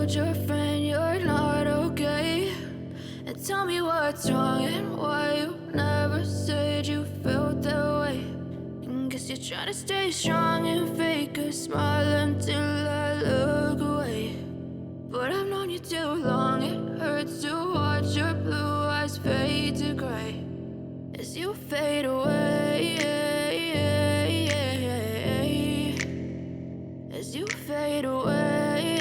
told your friend you're not okay? And tell me what's wrong and why you never said you felt that way. And guess you're trying to stay strong and fake a smile until I look away. But I've known you too long, it hurts to watch your blue eyes fade to gray as you fade away, as you fade away.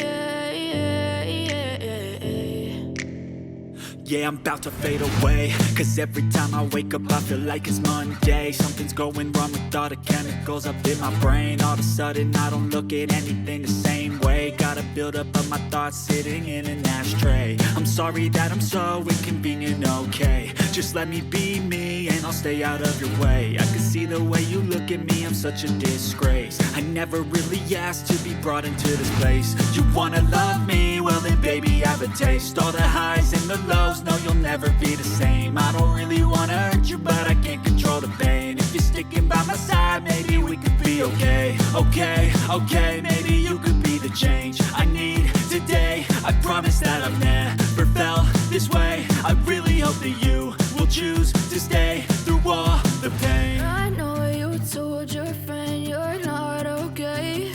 Yeah, I'm about to fade away, cause every time I wake up I feel like it's Monday. Something's going wrong with all the chemicals up in my brain. All of a sudden I don't look at anything the same way. Gotta build up of my thoughts sitting in an ashtray. I'm sorry that I'm so inconvenient, okay? Just let me be me and I'll stay out of your way. I can see the way you look at me, I'm such a disgrace. I never really asked to be brought into this place. You wanna love me? Well then baby, have a taste. All the highs and the lows, no, you'll never be the same. I don't really wanna hurt you, but I can't control the pain. If you're sticking by my side, maybe we could be okay. Okay, maybe you could be the change I need today. I promise that I've never felt this way. I really hope that you will choose to stay through all the pain. I know you told your friend you're not okay.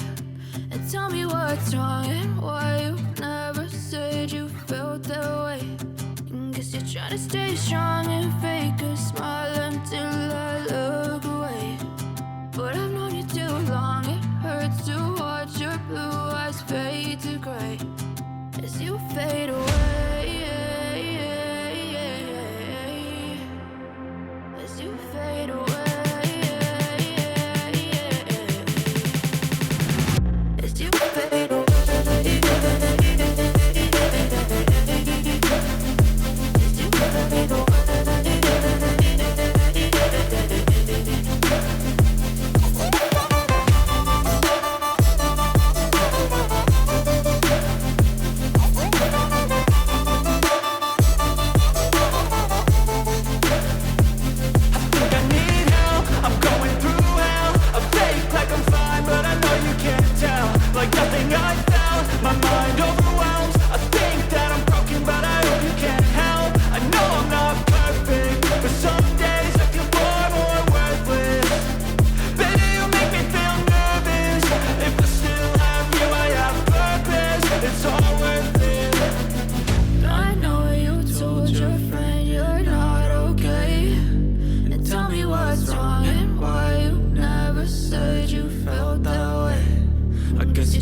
And tell me what's wrong and why you never said you felt that way. Guess you're trying to stay strong and fake a smile until I look away. But I've known you too long, it hurts to watch your blue eyes fade to gray as you fade away, as you fade away, as you fade away.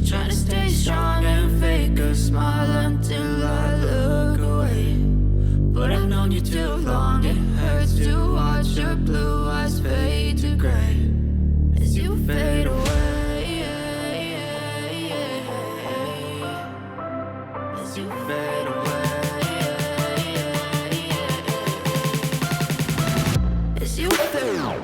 Trying to stay strong and fake a smile until I look away. But I've known you too long, it hurts to watch your blue eyes fade to gray as you fade away, as you fade away, as you fade away.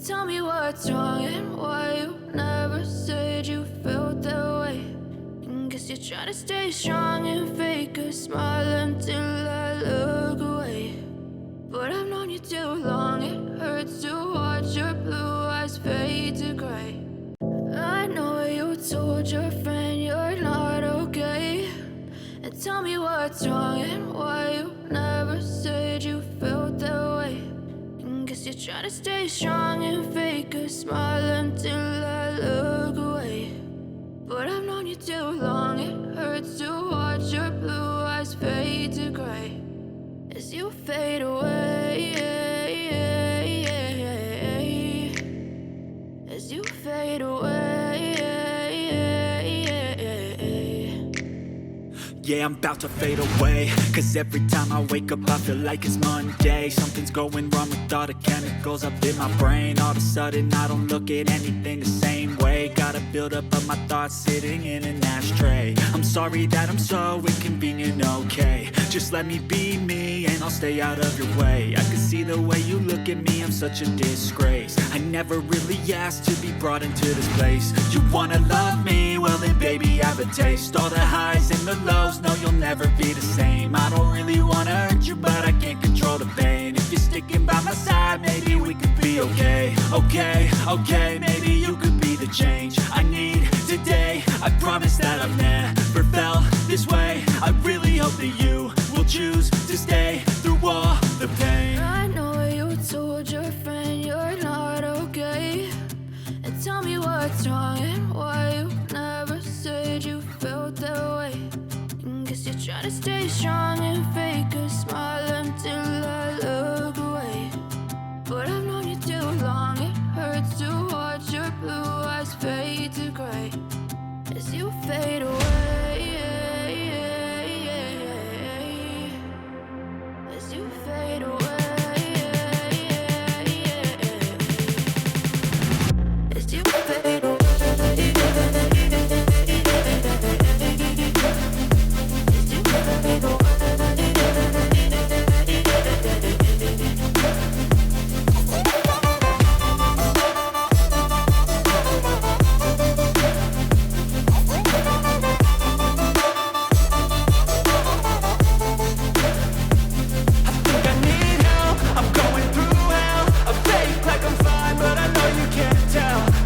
Tell me what's wrong and why you never said you felt that way. And guess you're trying to stay strong and fake a smile until I look away. But I've known you too long, it hurts to watch your blue eyes fade to gray. I know you told your friend you're not okay. And tell me what's wrong and why you never said you felt that way. Guess you're trying to stay strong and fake a smile until I look away. But I've known you too long, it hurts to watch your blue eyes fade to gray as you fade away, as you fade away. Yeah, I'm about to fade away, cause every time I wake up I feel like it's Monday. Something's going wrong with all the chemicals up in my brain. All of a sudden I don't look at anything the same way. way. Got a buildup of my thoughts sitting in an ashtray. I'm sorry that I'm so inconvenient, okay. Just let me be me and I'll stay out of your way. I can see the way you look at me, I'm such a disgrace. I never really asked to be brought into this place. You wanna love me? Well then baby, have a taste. All the highs and the lows, no you'll never be the same. I don't really wanna hurt you, but I can't control the pain. If you're sticking by my side, maybe we could be okay. Okay, maybe you could be the change I need today. I promise that I've never felt this way. I really hope that you will choose to stay through all the pain. I know you told your friend you're not okay, and tell me what's wrong and why you never said you felt that way. And guess you're trying to stay strong and fake a smile until I look away. But I've known you too long, it hurts to watch your blue eyes fade to gray as you fade away. As you fade away. As you fade away. As you fade away.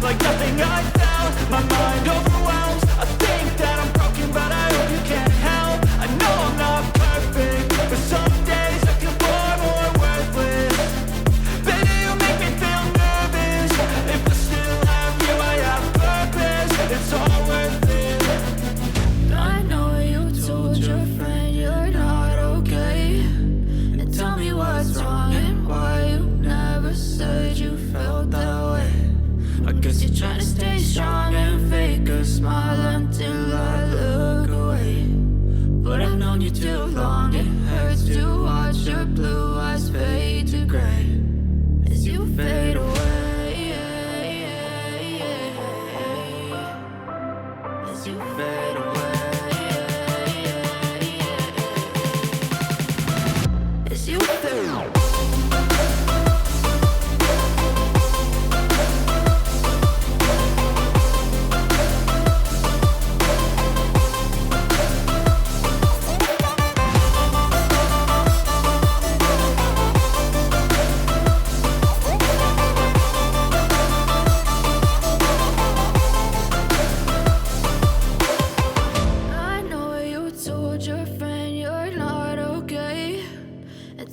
Like nothing I felt, my mind overwhelms. I think that I'm broken, but I hope you can't help. I know I'm not perfect, but some days I feel far more worthless. Baby, you make me feel nervous. If I still have you, I have purpose. It's all worth it. I know you told your friend you're not okay, and tell me what's wrong and why you never said you felt that way. I guess you're trying to stay strong and fake a smile until I look away. But I've known you too long, it hurts to watch your blue eyes fade to gray as you fade away. As you fade away. As you fade away.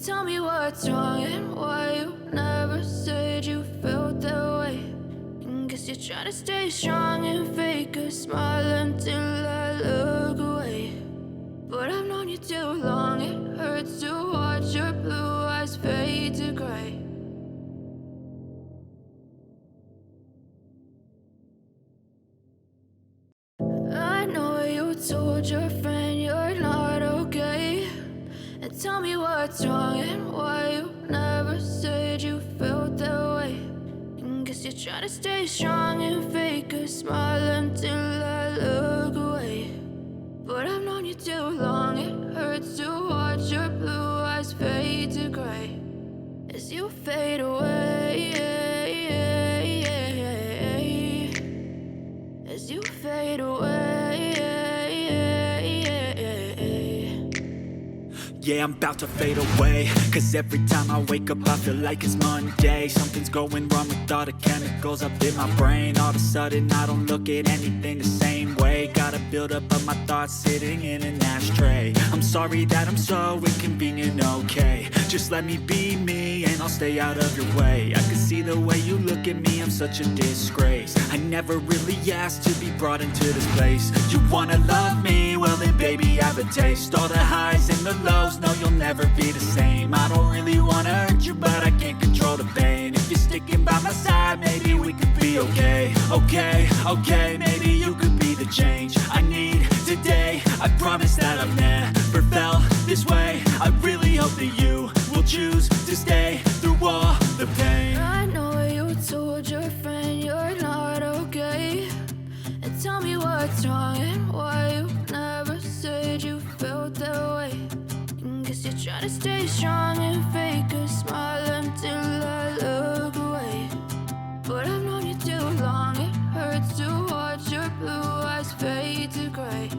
Tell me what's wrong and why you never said you felt that way. And guess you're trying to stay strong and fake a smile until I look away. But I've known you too long, it hurts to watch your blue eyes fade to gray. I know you told your friend you're not okay, and tell me what's wrong and why you never said you felt that way. And guess you're trying to stay strong and fake a smile until I look away. But I've known you too long, it hurts to watch your blue eyes fade to gray as you fade away. As you fade away. Yeah, I'm about to fade away, cause every time I wake up I feel like it's Monday. Something's going wrong with all the chemicals up in my brain. All of a sudden I don't look at anything the same way. Got a buildup of my thoughts sitting in an ashtray. I'm sorry that I'm so inconvenient, okay. Just let me be me and I'll stay out of your way. I can see the way you look at me, I'm such a disgrace. I never really asked to be brought into this place. You wanna love me? Well then baby, have a taste. All the highs and the lows, no you'll never be the same. I don't really wanna hurt you, but I can't control the pain. If you're sticking by my side, maybe we could be okay. Okay, maybe you could be the change I need today. I promise that I've never felt this way. I really hope that you will choose to stay through all the pain. I know you told your friend you're not okay, what's wrong and why you never said you felt that way. Guess you're trying to stay strong and fake a smile until I look away. But I've known you too long, it hurts to watch your blue eyes fade to gray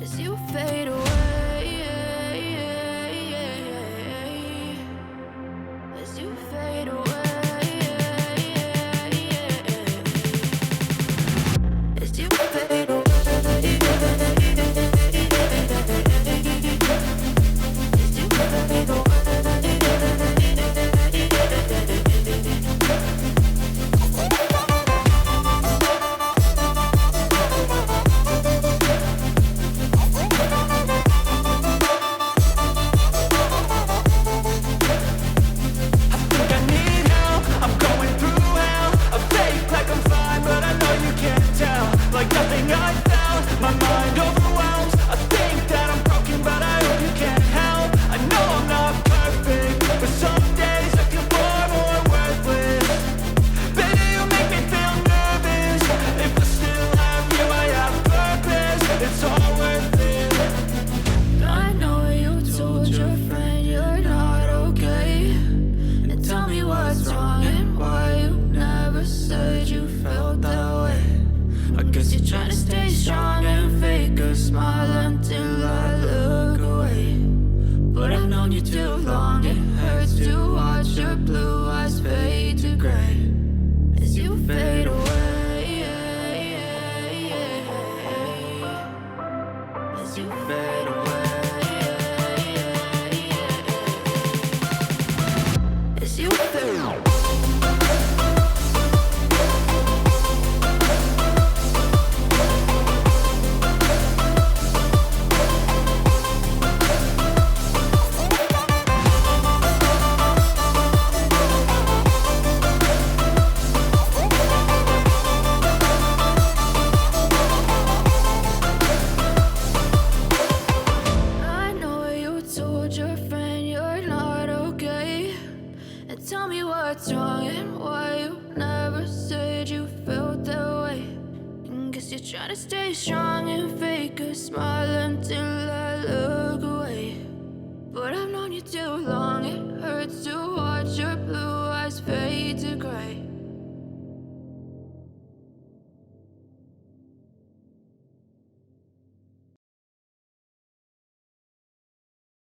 as you fade away. As you fade away. As you fade away. Tell me what's wrong and why you never said you felt that way. Guess you're trying to stay strong and fake a smile until I look away. But I've known you too long.